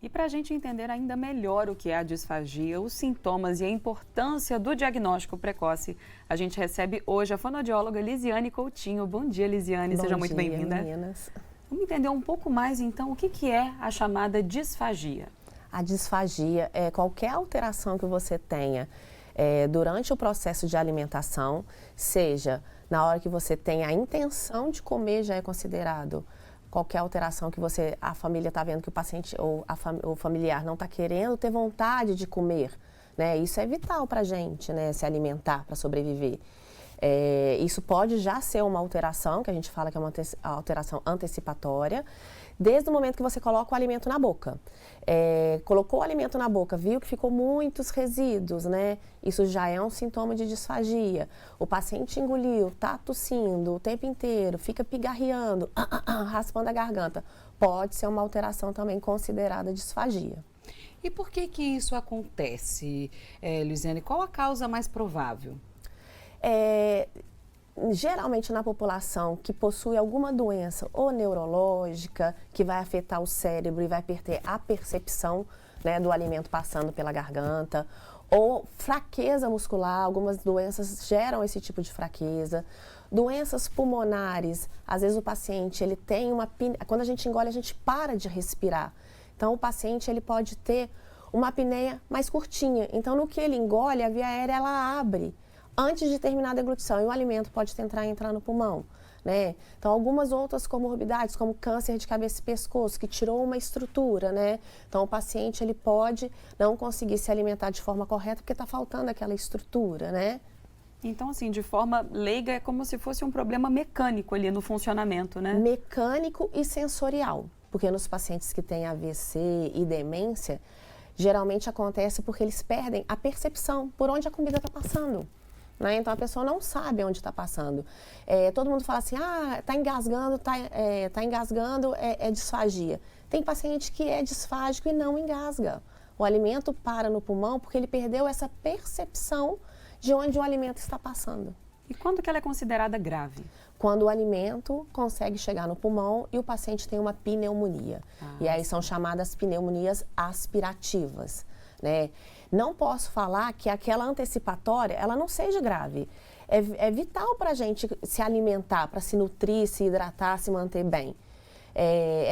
E para a gente entender ainda melhor o que é a disfagia, os sintomas e a importância do diagnóstico precoce, a gente recebe hoje a fonoaudióloga Lisiane Coutinho. Bom dia, Lisiane, seja muito Bom dia, bem-vinda. meninas. Vamos entender um pouco mais, então, o que é a chamada disfagia? A disfagia é qualquer alteração que você tenha durante o processo de alimentação, seja na hora que você tem a intenção de comer, já é considerado qualquer alteração que a família está vendo que o paciente ou o familiar não está querendo ter vontade de comer, né? Isso é vital para a gente, né? Se alimentar para sobreviver. Isso pode já ser uma alteração, que a gente fala que é uma alteração antecipatória, desde o momento que você coloca o alimento na boca. Colocou o alimento na boca, viu que ficou muitos resíduos, né? Isso já é um sintoma de disfagia. O paciente engoliu, tá tossindo o tempo inteiro, fica pigarreando, raspando a garganta. Pode ser uma alteração também considerada disfagia. E por que isso acontece, Lisiane? Qual a causa mais provável? Geralmente na população que possui alguma doença ou neurológica que vai afetar o cérebro e vai perder a percepção, né, do alimento passando pela garganta, ou fraqueza muscular, algumas doenças geram esse tipo de fraqueza. Doenças pulmonares, às vezes o paciente ele tem quando a gente engole a gente para de respirar. Então o paciente ele pode ter uma apneia mais curtinha. Então no que ele engole a via aérea ela abre antes de terminar a deglutição, e o alimento pode entrar no pulmão, né? Então, algumas outras comorbidades, como câncer de cabeça e pescoço, que tirou uma estrutura, né? Então, o paciente, ele pode não conseguir se alimentar de forma correta porque está faltando aquela estrutura, né? Então, assim, de forma leiga, é como se fosse um problema mecânico ali no funcionamento, né? Mecânico e sensorial, porque nos pacientes que têm AVC e demência, geralmente acontece porque eles perdem a percepção por onde a comida está passando. Né? Então, a pessoa não sabe onde está passando. Todo mundo fala assim, está engasgando, é disfagia. Tem paciente que é disfágico e não engasga. O alimento para no pulmão porque ele perdeu essa percepção de onde o alimento está passando. E quando que ela é considerada grave? Quando o alimento consegue chegar no pulmão e o paciente tem uma pneumonia. E aí são chamadas pneumonias aspirativas. Né? Não posso falar que aquela antecipatória, ela não seja grave. É vital para a gente se alimentar, para se nutrir, se hidratar, se manter bem.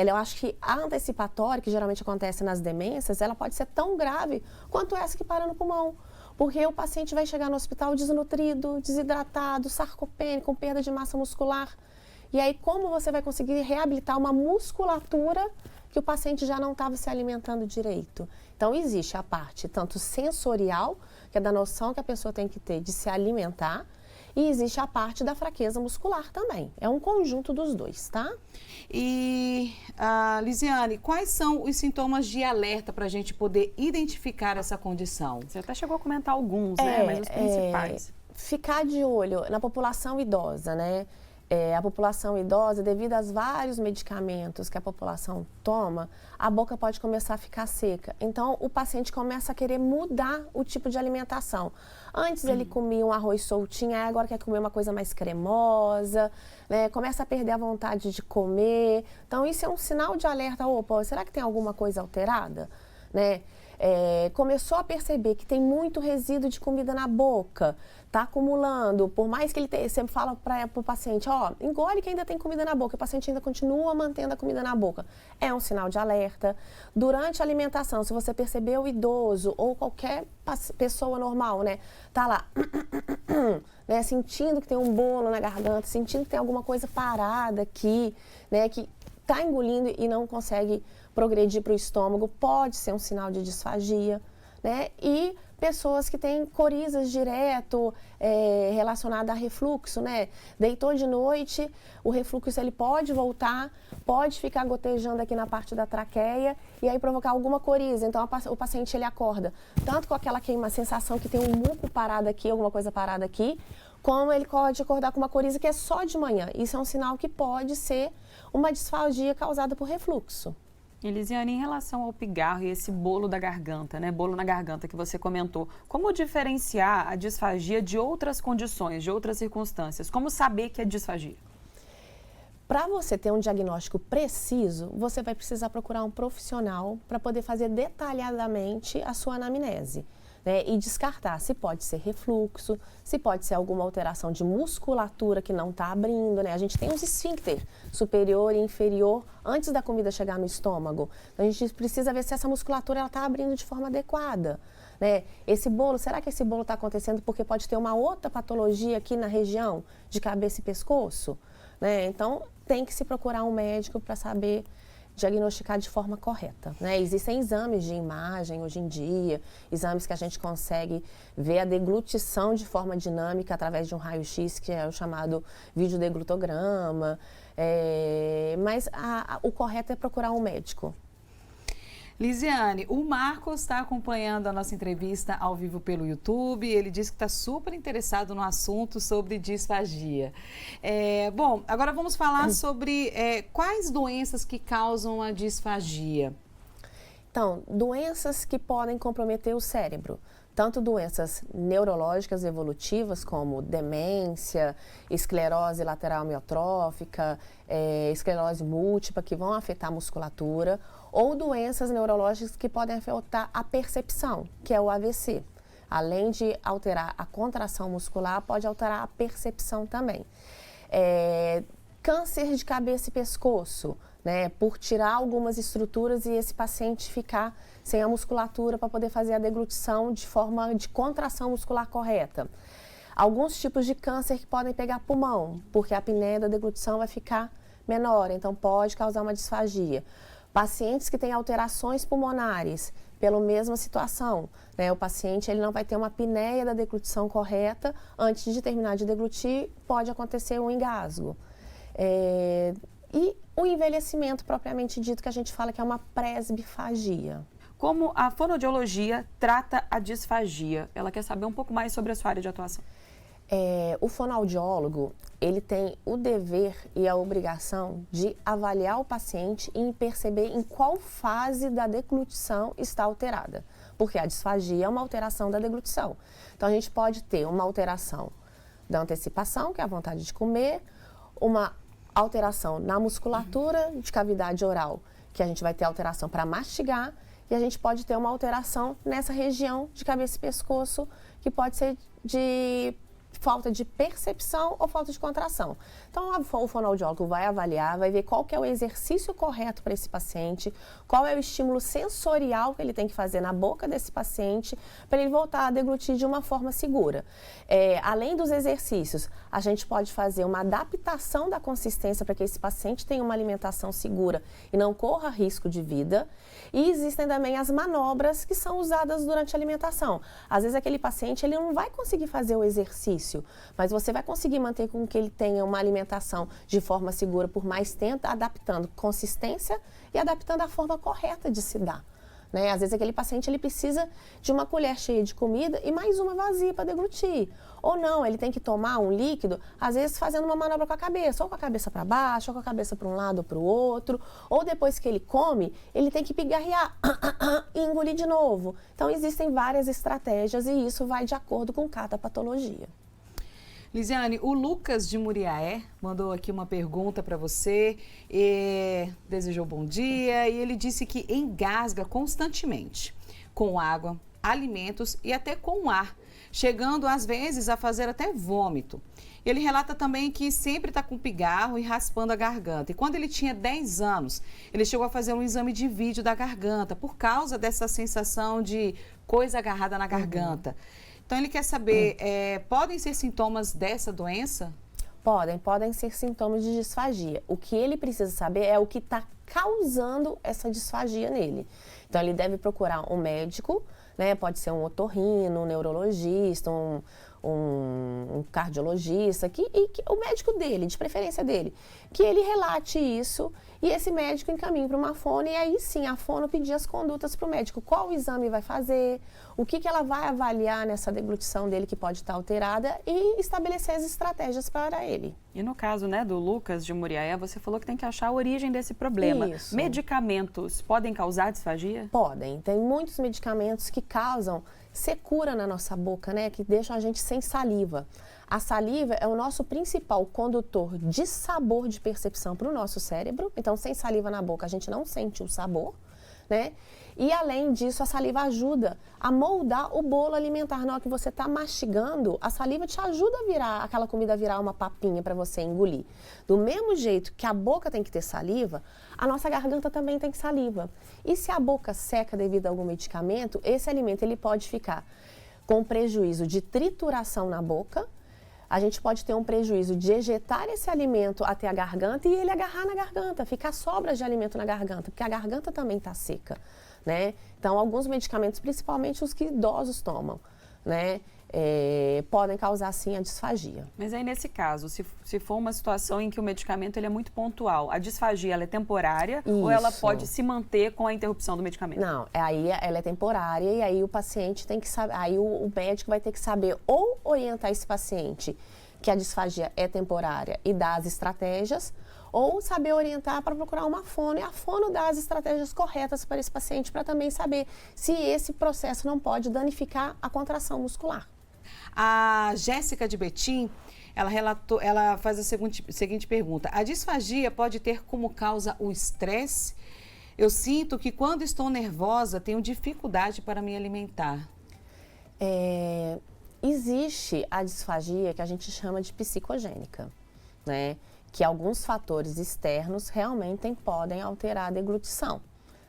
Eu acho que a antecipatória, que geralmente acontece nas demências, ela pode ser tão grave quanto essa que para no pulmão. Porque o paciente vai chegar no hospital desnutrido, desidratado, sarcopênico, com perda de massa muscular. E aí, como você vai conseguir reabilitar uma musculatura que o paciente já não estava se alimentando direito? Então, existe a parte tanto sensorial, que é da noção que a pessoa tem que ter de se alimentar, e existe a parte da fraqueza muscular também. É um conjunto dos dois, tá? E, Lisiane, quais são os sintomas de alerta para a gente poder identificar essa condição? Você até chegou a comentar alguns, né? Mas os principais. Ficar de olho na população idosa, né? A população idosa, devido aos vários medicamentos que a população toma, a boca pode começar a ficar seca. Então, o paciente começa a querer mudar o tipo de alimentação. Antes ele comia um arroz soltinho, aí agora quer comer uma coisa mais cremosa, né? Começa a perder a vontade de comer. Então, isso é um sinal de alerta. Opa, será que tem alguma coisa alterada? Né? Começou a perceber que tem muito resíduo de comida na boca, está acumulando, por mais que ele sempre fala para o paciente, engole que ainda tem comida na boca, o paciente ainda continua mantendo a comida na boca. É um sinal de alerta. Durante a alimentação, se você perceber o idoso ou qualquer pessoa normal, né, tá lá, né, sentindo que tem um bolo na garganta, sentindo que tem alguma coisa parada aqui, né, que está engolindo e não consegue progredir para o estômago, pode ser um sinal de disfagia, né? E pessoas que têm corizas direto relacionadas a refluxo, né? Deitou de noite, o refluxo ele pode voltar, pode ficar gotejando aqui na parte da traqueia e aí provocar alguma coriza. Então o paciente ele acorda tanto com aquela sensação que tem um muco parado aqui, alguma coisa parada aqui, como ele pode acordar com uma coriza que é só de manhã. Isso é um sinal que pode ser uma disfagia causada por refluxo. E Lisiane, em relação ao pigarro e esse bolo da garganta, né? Bolo na garganta que você comentou, como diferenciar a disfagia de outras condições, de outras circunstâncias? Como saber que é disfagia? Para você ter um diagnóstico preciso, você vai precisar procurar um profissional para poder fazer detalhadamente a sua anamnese, né? E descartar se pode ser refluxo, se pode ser alguma alteração de musculatura que não está abrindo, né? A gente tem os esfíncter superior e inferior antes da comida chegar no estômago. Então, a gente precisa ver se essa musculatura está abrindo de forma adequada, né? Esse bolo, será que esse bolo está acontecendo porque pode ter uma outra patologia aqui na região de cabeça e pescoço? Né? Então, tem que se procurar um médico para saber diagnosticar de forma correta, né? Existem exames de imagem hoje em dia, exames que a gente consegue ver a deglutição de forma dinâmica através de um raio-x, que é o chamado videodeglutograma, mas o correto é procurar um médico. Lisiane, o Marcos está acompanhando a nossa entrevista ao vivo pelo YouTube. Ele disse que está super interessado no assunto sobre disfagia. Bom, agora vamos falar sobre quais doenças que causam a disfagia. Então, doenças que podem comprometer o cérebro. Tanto doenças neurológicas evolutivas, como demência, esclerose lateral amiotrófica, esclerose múltipla, que vão afetar a musculatura, ou doenças neurológicas que podem afetar a percepção, que é o AVC. Além de alterar a contração muscular, pode alterar a percepção também. Câncer de cabeça e pescoço, né, por tirar algumas estruturas e esse paciente ficar sem a musculatura para poder fazer a deglutição de forma de contração muscular correta. Alguns tipos de câncer que podem pegar pulmão, porque a apneia da deglutição vai ficar menor, então pode causar uma disfagia. Pacientes que têm alterações pulmonares, pela mesma situação, né, o paciente ele não vai ter uma apneia da deglutição correta, antes de terminar de deglutir, pode acontecer um engasgo. E o envelhecimento propriamente dito, que a gente fala que é uma presbifagia. Como a fonoaudiologia trata a disfagia? Ela quer saber um pouco mais sobre a sua área de atuação. O fonoaudiólogo, ele tem o dever e a obrigação de avaliar o paciente e perceber em qual fase da deglutição está alterada. Porque a disfagia é uma alteração da deglutição. Então, a gente pode ter uma alteração da antecipação, que é a vontade de comer, uma alteração na musculatura de cavidade oral, que a gente vai ter alteração para mastigar, e a gente pode ter uma alteração nessa região de cabeça e pescoço, que pode ser de falta de percepção ou falta de contração. Então, o fonoaudiólogo vai avaliar, vai ver qual que é o exercício correto para esse paciente, qual é o estímulo sensorial que ele tem que fazer na boca desse paciente para ele voltar a deglutir de uma forma segura. Além dos exercícios, a gente pode fazer uma adaptação da consistência para que esse paciente tenha uma alimentação segura e não corra risco de vida. E existem também as manobras que são usadas durante a alimentação. Às vezes aquele paciente ele não vai conseguir fazer o exercício, mas você vai conseguir manter com que ele tenha uma alimentação de forma segura por mais tempo, adaptando consistência e adaptando a forma correta de se dar. Né? Às vezes aquele paciente ele precisa de uma colher cheia de comida e mais uma vazia para deglutir. Ou não, ele tem que tomar um líquido, às vezes fazendo uma manobra com a cabeça, ou com a cabeça para baixo, ou com a cabeça para um lado ou para o outro, ou depois que ele come, ele tem que pigarrear e engolir de novo. Então existem várias estratégias e isso vai de acordo com cada patologia. Lisiane, o Lucas de Muriaé mandou aqui uma pergunta para você, desejou bom dia e ele disse que engasga constantemente com água, alimentos e até com ar, chegando às vezes a fazer até vômito. Ele relata também que sempre está com pigarro e raspando a garganta. E quando ele tinha 10 anos, ele chegou a fazer um exame de vídeo da garganta por causa dessa sensação de coisa agarrada na garganta. Então, ele quer saber, podem ser sintomas dessa doença? Podem ser sintomas de disfagia. O que ele precisa saber é o que está causando essa disfagia nele. Então, ele deve procurar um médico, né? Pode ser um otorrino, um neurologista, um cardiologista, o médico dele, de preferência dele, que ele relate isso e esse médico encaminha para uma fono e aí sim a fono pedir as condutas para o médico. Qual exame vai fazer, o que ela vai avaliar nessa deglutição dele que pode estar alterada e estabelecer as estratégias para ele. E no caso, né, do Lucas de Muriaé, você falou que tem que achar a origem desse problema. Isso. Medicamentos podem causar disfagia? Podem. Tem muitos medicamentos que causam secura na nossa boca, né? Que deixam a gente sem saliva. A saliva é o nosso principal condutor de sabor de percepção para o nosso cérebro. Então, sem saliva na boca, a gente não sente o sabor, né? E, além disso, a saliva ajuda a moldar o bolo alimentar. Na hora que você está mastigando, a saliva te ajuda a virar, aquela comida virar uma papinha para você engolir. Do mesmo jeito que a boca tem que ter saliva, a nossa garganta também tem saliva. E se a boca seca devido a algum medicamento, esse alimento ele pode ficar com prejuízo de trituração na boca. A gente pode ter um prejuízo de ejetar esse alimento até a garganta e ele agarrar na garganta, ficar sobras de alimento na garganta, porque a garganta também está seca, né? Então, alguns medicamentos, principalmente os que idosos tomam, né? Podem causar, sim, a disfagia. Mas aí, nesse caso, se for uma situação em que o medicamento ele é muito pontual, a disfagia ela é temporária ou ela pode se manter com a interrupção do medicamento? Não, aí ela é temporária e aí o paciente tem que saber, aí o médico vai ter que saber ou orientar esse paciente que a disfagia é temporária e dar as estratégias, ou saber orientar para procurar uma fono, e a fono dá as estratégias corretas para esse paciente, para também saber se esse processo não pode danificar a contração muscular. A Jéssica de Betim, ela faz a seguinte pergunta. A disfagia pode ter como causa o estresse? Eu sinto que quando estou nervosa, tenho dificuldade para me alimentar. Existe a disfagia que a gente chama de psicogênica, né? Que alguns fatores externos realmente podem alterar a deglutição,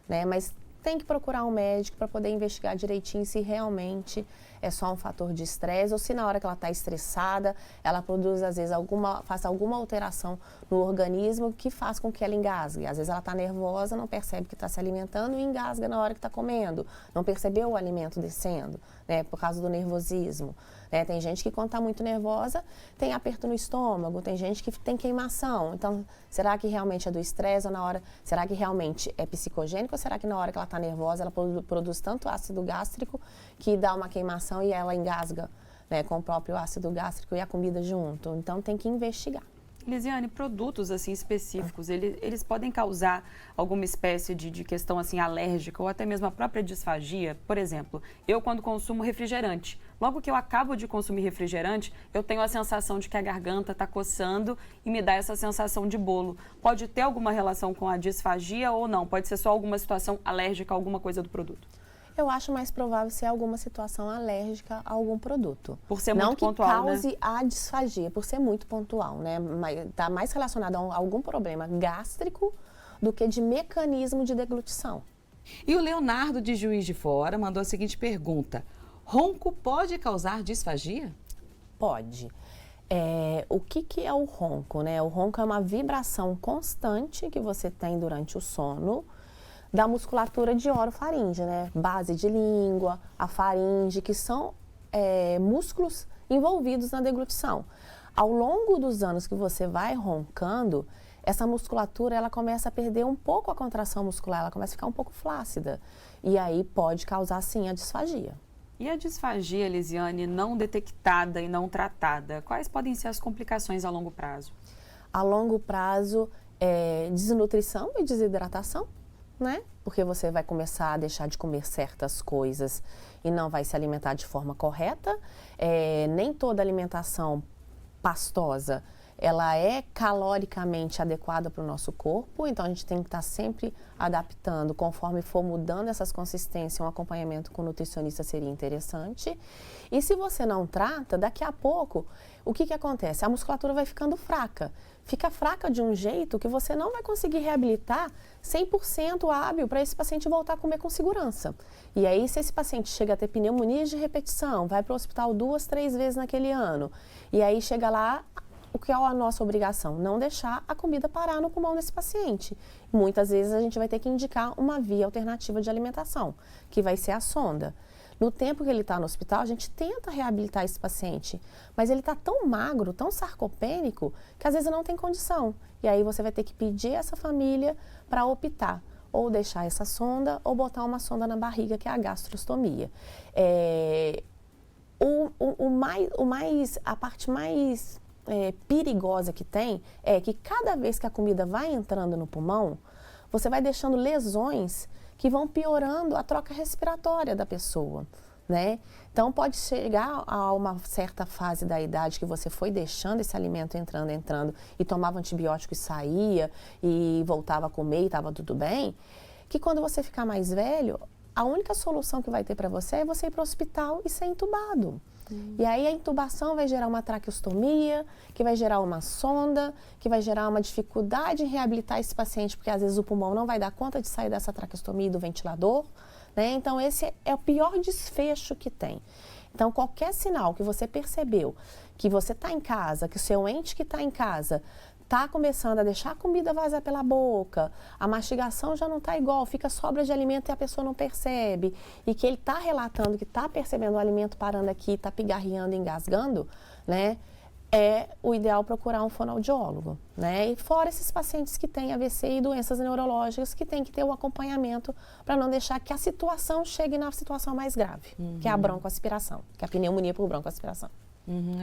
né? Mas tem que procurar um médico para poder investigar direitinho se realmente é só um fator de estresse ou se na hora que ela está estressada, ela produz, às vezes, faça alguma alteração no organismo que faz com que ela engasgue. Às vezes ela está nervosa, não percebe que está se alimentando e engasga na hora que está comendo. Não percebeu o alimento descendo, né, por causa do nervosismo. Né? Tem gente que, quando está muito nervosa, tem aperto no estômago, tem gente que tem queimação. Então, será que realmente é do estresse ou na hora... Será que realmente é psicogênico ou será que na hora que ela está nervosa, ela produz tanto ácido gástrico que dá uma queimação e ela engasga, né, com o próprio ácido gástrico e a comida junto? Então, tem que investigar. Lisiane, produtos assim específicos, eles podem causar alguma espécie de questão assim alérgica ou até mesmo a própria disfagia? Por exemplo, eu quando consumo refrigerante, logo que eu acabo de consumir refrigerante, eu tenho a sensação de que a garganta está coçando e me dá essa sensação de bolo. Pode ter alguma relação com a disfagia ou não? Pode ser só alguma situação alérgica a alguma coisa do produto? Eu acho mais provável ser alguma situação alérgica a algum produto. Por ser muito pontual, não que cause, né, a disfagia, por ser muito pontual, né? Está mais relacionado a algum problema gástrico do que de mecanismo de deglutição. E o Leonardo de Juiz de Fora mandou a seguinte pergunta. Ronco pode causar disfagia? Pode. O que é o ronco, né? O ronco é uma vibração constante que você tem durante o sono, da musculatura de orofaringe, né? Base de língua, a faringe, que são músculos envolvidos na deglutição. Ao longo dos anos que você vai roncando, essa musculatura ela começa a perder um pouco a contração muscular, ela começa a ficar um pouco flácida. E aí pode causar, sim, a disfagia. E a disfagia, Lisiane, não detectada e não tratada, quais podem ser as complicações a longo prazo? A longo prazo, desnutrição e desidratação, né? Porque você vai começar a deixar de comer certas coisas e não vai se alimentar de forma correta. Nem toda alimentação pastosa, ela é caloricamente adequada para o nosso corpo, então a gente tem que estar sempre adaptando, conforme for mudando essas consistências, um acompanhamento com o nutricionista seria interessante. E se você não trata, daqui a pouco, o que acontece? A musculatura vai ficando fraca. Fica fraca de um jeito que você não vai conseguir reabilitar 100% hábil para esse paciente voltar a comer com segurança. E aí, se esse paciente chega a ter pneumonias de repetição, vai para o hospital 2, 3 vezes naquele ano, e aí chega lá, o que é a nossa obrigação? Não deixar a comida parar no pulmão desse paciente. Muitas vezes a gente vai ter que indicar uma via alternativa de alimentação, que vai ser a sonda. No tempo que ele está no hospital, a gente tenta reabilitar esse paciente, mas ele está tão magro, tão sarcopênico, que às vezes não tem condição. E aí você vai ter que pedir essa família para optar, ou deixar essa sonda, ou botar uma sonda na barriga, que é a gastrostomia. A parte mais perigosa que tem é que cada vez que a comida vai entrando no pulmão, você vai deixando lesões que vão piorando a troca respiratória da pessoa, né? Então, pode chegar a uma certa fase da idade que você foi deixando esse alimento entrando, e tomava antibiótico e saía, e voltava a comer e estava tudo bem, que quando você ficar mais velho, a única solução que vai ter para você é você ir para o hospital e ser entubado. E aí a intubação vai gerar uma traqueostomia, que vai gerar uma sonda, que vai gerar uma dificuldade em reabilitar esse paciente, porque às vezes o pulmão não vai dar conta de sair dessa traqueostomia e do ventilador, né? Então esse é o pior desfecho que tem. Então qualquer sinal que você percebeu que você está em casa, que o seu ente que está em casa está começando a deixar a comida vazar pela boca, a mastigação já não está igual, fica sobra de alimento e a pessoa não percebe, e que ele está relatando que está percebendo o alimento parando aqui, está pigarreando, engasgando, né? É o ideal procurar um fonoaudiólogo, né? E fora esses pacientes que têm AVC e doenças neurológicas, que tem que ter o acompanhamento para não deixar que a situação chegue na situação mais grave, que é a broncoaspiração, que é a pneumonia por broncoaspiração.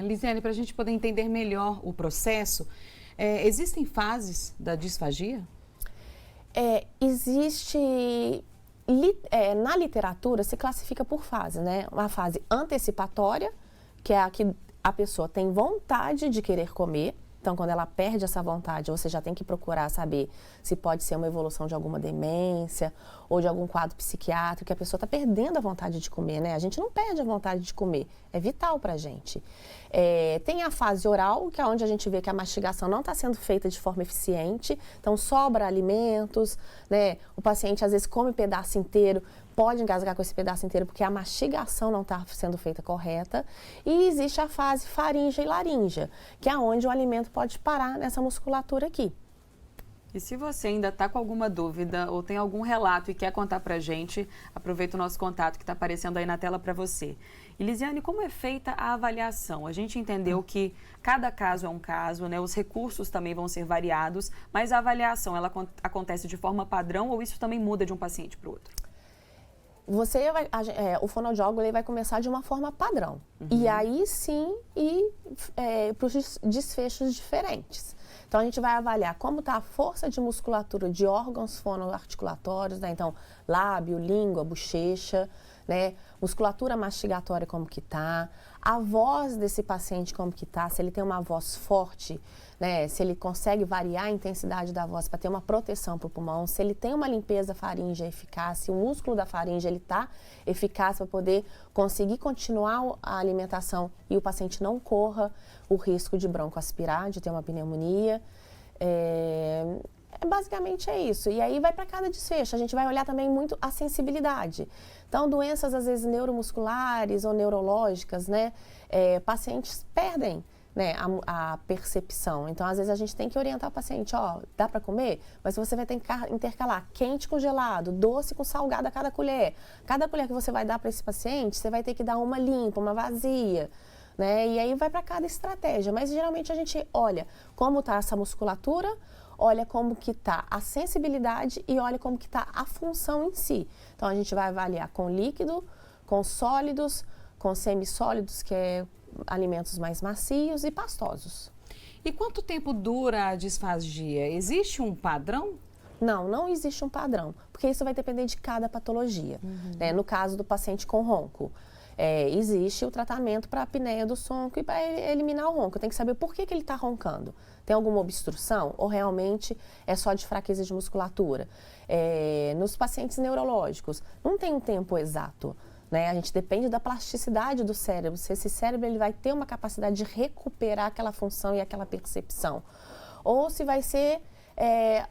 Lisiane, para a gente poder entender melhor o processo, existem fases da disfagia? Na literatura se classifica por fase, né? Uma fase antecipatória, que é a que a pessoa tem vontade de querer comer. Então, quando ela perde essa vontade, você já tem que procurar saber se pode ser uma evolução de alguma demência ou de algum quadro psiquiátrico, que a pessoa está perdendo a vontade de comer, né? A gente não perde a vontade de comer, é vital para a gente. Tem a fase oral, que é onde a gente vê que a mastigação não está sendo feita de forma eficiente, então sobra alimentos, né? O paciente às vezes come pedaço inteiro, pode engasgar com esse pedaço inteiro porque a mastigação não está sendo feita correta. E existe a fase faríngea e laríngea, que é onde o alimento pode parar nessa musculatura aqui. E se você ainda está com alguma dúvida ou tem algum relato e quer contar para a gente, aproveita o nosso contato que está aparecendo aí na tela para você. E Lisiane, como é feita a avaliação? A gente entendeu que cada caso é um caso, né? Os recursos também vão ser variados, mas a avaliação, ela acontece de forma padrão ou isso também muda de um paciente para o outro? O fonoaudiólogo ele vai começar de uma forma padrão. E aí sim para os desfechos diferentes. Então, a gente vai avaliar como está a força de musculatura de órgãos fonoarticulatórios, né? Então, lábio, língua, bochecha, né? Musculatura mastigatória como que está, a voz desse paciente como que está, se ele tem uma voz forte, né? Se ele consegue variar a intensidade da voz para ter uma proteção para o pulmão, se ele tem uma limpeza faríngea eficaz, se o músculo da faringe está eficaz para poder conseguir continuar a alimentação e o paciente não corra o risco de broncoaspirar, de ter uma pneumonia. Basicamente é isso. E aí vai para cada desfecho. A gente vai olhar também muito a sensibilidade. Então, doenças às vezes neuromusculares ou neurológicas, né? Pacientes perdem, né, a percepção. Então, às vezes a gente tem que orientar o paciente, dá para comer, mas você vai ter que intercalar quente com gelado, doce com salgado a cada colher. Cada colher que você vai dar para esse paciente, você vai ter que dar uma limpa, uma vazia, né? E aí vai para cada estratégia. Mas geralmente a gente olha como está essa musculatura, olha como que está a sensibilidade e olha como que está a função em si. Então, a gente vai avaliar com líquido, com sólidos, com semissólidos, que é alimentos mais macios, e pastosos. E quanto tempo dura a disfagia? Existe um padrão? Não existe um padrão, porque isso vai depender de cada patologia. Né? No caso do paciente com ronco, existe o tratamento para a apneia do sono e para eliminar o ronco. Tem que saber por que ele está roncando. Tem alguma obstrução ou realmente é só de fraqueza de musculatura? Nos pacientes neurológicos, não tem um tempo exato. Né? A gente depende da plasticidade do cérebro. Se esse cérebro ele vai ter uma capacidade de recuperar aquela função e aquela percepção. Ou se vai ser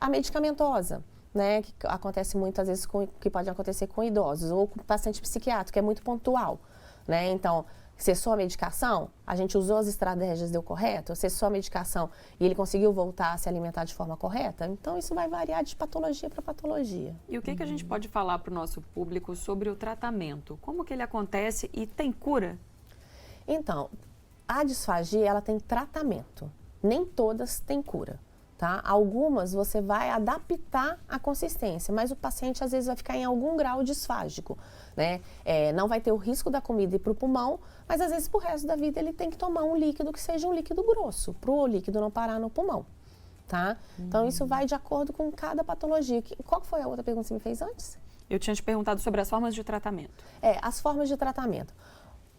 a medicamentosa. Né, que acontece muitas vezes, que pode acontecer com idosos, ou com paciente psiquiátrico, que é muito pontual. Né? Então, cessou a medicação, a gente usou as estratégias, deu correto, cessou a medicação e ele conseguiu voltar a se alimentar de forma correta, então isso vai variar de patologia para patologia. E o que a gente pode falar para o nosso público sobre o tratamento? Como que ele acontece e tem cura? Então, a disfagia, ela tem tratamento, nem todas têm cura. Tá? Algumas você vai adaptar a consistência, mas o paciente às vezes vai ficar em algum grau disfágico, né? Não vai ter o risco da comida ir para o pulmão, mas às vezes pro resto da vida ele tem que tomar um líquido que seja um líquido grosso, para o líquido não parar no pulmão, tá? Então isso vai de acordo com cada patologia. Qual foi a outra pergunta que você me fez antes? Eu tinha te perguntado sobre as formas de tratamento. As formas de tratamento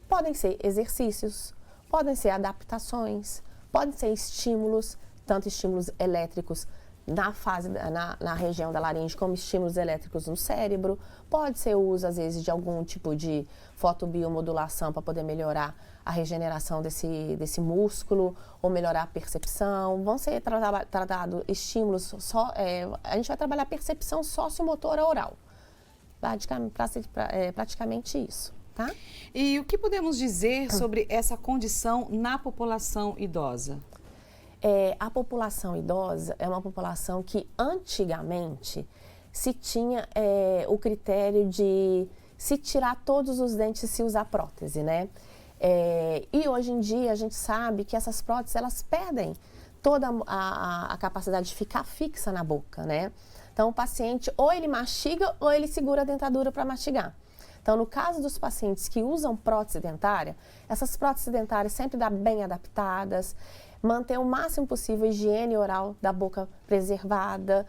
podem ser exercícios, podem ser adaptações, podem ser estímulos, tanto estímulos elétricos na região da laringe, como estímulos elétricos no cérebro. Pode ser o uso, às vezes, de algum tipo de fotobiomodulação para poder melhorar a regeneração desse músculo ou melhorar a percepção. Vão ser tratados estímulos, a gente vai trabalhar a percepção sociomotora oral. Praticamente isso, tá? E o que podemos dizer sobre essa condição na população idosa? A população idosa é uma população que antigamente se tinha o critério de se tirar todos os dentes e se usar prótese, né? E hoje em dia a gente sabe que essas próteses elas perdem toda a capacidade de ficar fixa na boca, né? Então o paciente ou ele mastiga ou ele segura a dentadura para mastigar. Então, no caso dos pacientes que usam prótese dentária, essas próteses dentárias sempre bem adaptadas, manter o máximo possível a higiene oral da boca preservada,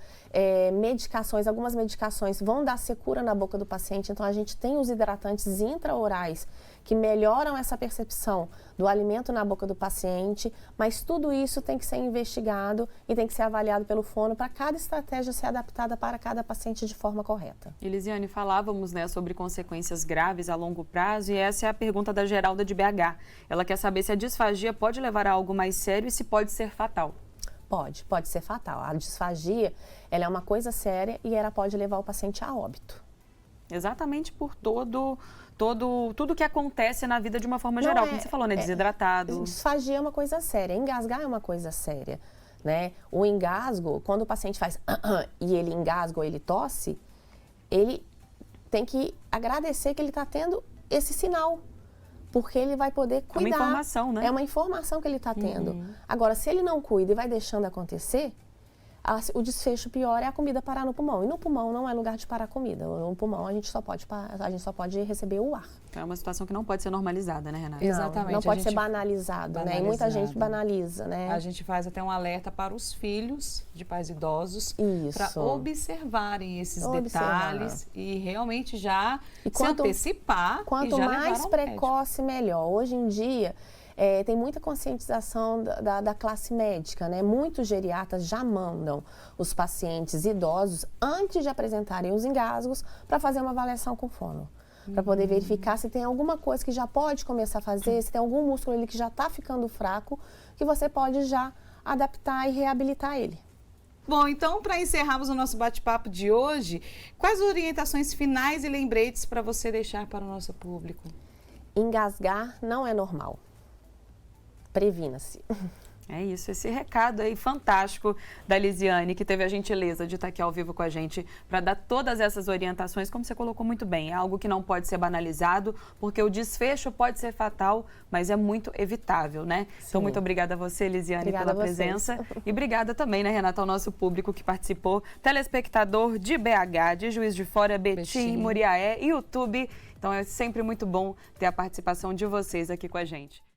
algumas medicações vão dar secura na boca do paciente, então a gente tem os hidratantes intraorais que melhoram essa percepção do alimento na boca do paciente, mas tudo isso tem que ser investigado e tem que ser avaliado pelo fono para cada estratégia ser adaptada para cada paciente de forma correta. Elisiane, falávamos, né, sobre consequências graves a longo prazo e essa é a pergunta da Geralda de BH. Ela quer saber se a disfagia pode levar a algo mais sério e se pode ser fatal. Pode ser fatal. A disfagia, ela é uma coisa séria e ela pode levar o paciente a óbito. Exatamente por tudo que acontece na vida de uma forma geral, como você falou, né? Desidratado. Disfagia é uma coisa séria, engasgar é uma coisa séria, né? O engasgo, quando o paciente faz e ele engasga ou ele tosse, ele tem que agradecer que ele está tendo esse sinal, porque ele vai poder cuidar. É uma informação, né? É uma informação que ele está tendo. Agora, se ele não cuida e vai deixando acontecer, o desfecho pior é a comida parar no pulmão. E no pulmão não é lugar de parar a comida. No pulmão a gente só pode receber o ar. É uma situação que não pode ser normalizada, né, Renata? Exatamente. Não pode ser banalizado, né? E muita gente banaliza, né? A gente faz até um alerta para os filhos de pais idosos para observarem esses detalhes e realmente já se antecipar. Quanto mais precoce, melhor. Hoje em dia, tem muita conscientização da classe médica, né? Muitos geriatras já mandam os pacientes idosos, antes de apresentarem os engasgos, para fazer uma avaliação com fono. Para poder verificar se tem alguma coisa que já pode começar a fazer, se tem algum músculo ali que já está ficando fraco, que você pode já adaptar e reabilitar ele. Bom, então, para encerrarmos o nosso bate-papo de hoje, quais orientações finais e lembretes para você deixar para o nosso público? Engasgar não é normal. Previna-se. É isso, esse recado aí fantástico da Elisiane, que teve a gentileza de estar aqui ao vivo com a gente para dar todas essas orientações, como você colocou muito bem, é algo que não pode ser banalizado, porque o desfecho pode ser fatal, mas é muito evitável, né? Sim. Então, muito obrigada a você, Elisiane, pela presença. E obrigada também, né, Renata, ao nosso público que participou, telespectador de BH, de Juiz de Fora, Betim, Muriaé, YouTube. Então, é sempre muito bom ter a participação de vocês aqui com a gente.